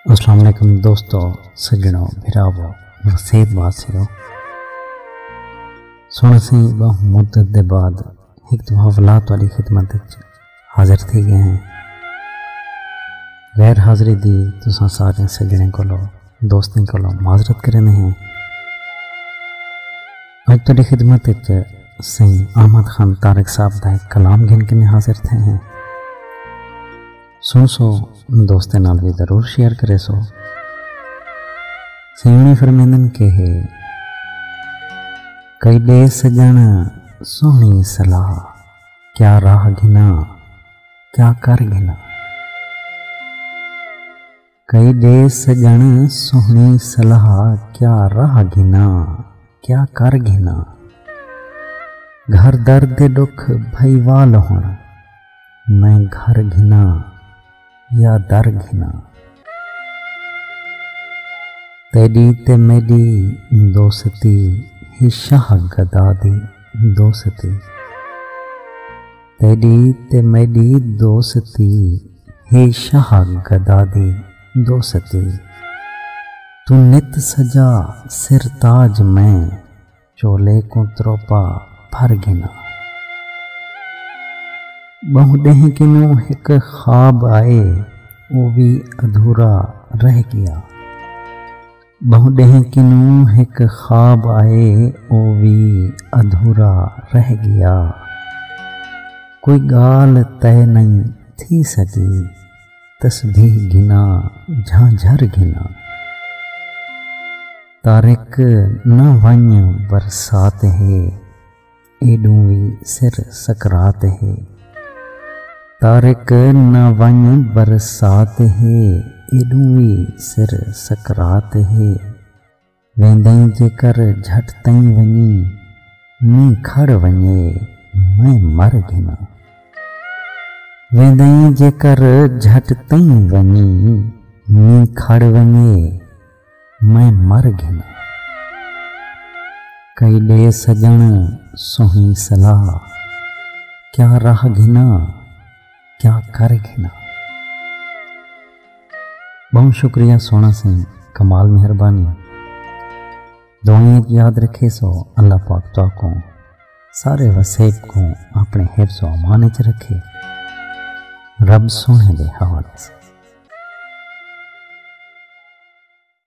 अस्सलाम वालेकुम दोस्तों, सज्जनों, भिरावो, वसीत वासियों। सुन सी बहु मुद्दत दे बाद एक दफा वलात वाली खिदमत हाजिर थी गए हैं। गैर हाजिरी दी तुसां सारे सज्जने कोलो दोस्तें कोलो माजरत करने हैं। अज तुहाडी खिदमत सिंह अहमद खान तारिक साहब का एक कलाम गिन के हाजिर थे हैं। सुन सो दोस्तें नाल भी जरूर शेयर करे सो। सियाणी फरमेंदन के है कई दे सजन सोहनी सलाह, क्या राह घिना क्या कर घिना। कई दे सजन सोहनी सलाह, क्या राह घिना क्या कर घिना। घर दर्द दुख भई वाल होना, मैं घर घिना या दर घिना। तेरी ते मेरी दोस्ती ही शाह गदा दी दोस्ती। तेरी ते मेरी दोस्ती ही शाह गदा दी दोस्ती। तू नित सजा सिर ताज में, चोले को त्रोपा भर घिना। बहु देह किनू एक ख्वाब आए, वो भी अधूरा रह गया। बहु देह किनू एक ख्वाब आए, वो भी अधूरा रह गया। कोई गाल तय नहीं थी सकी, तस्बीह गिना झांझर घिना। तारिक न वन बरसात है, एडू भी सिर सकरात है। तारिक न वन बरसात है, एडूवी सिर सकरात है। वेंदई जेकर झट तई वनी, नी खड़ वने मैं मर घिना। वेंदई जेकर झट तई वनी, नी खड़ वने मैं मर घिना। कई दे सजन सोही सलाह, क्या राह घिना क्या कर घिना। बहुत शुक्रिया सोना सिंह, कमाल मेहरबानी। दुआएं याद रखे सो अल्लाह पाक तो को सारे वसेब को अपने हिफ्ज़ व अमान च रखे। रब सोने दे हवाले से।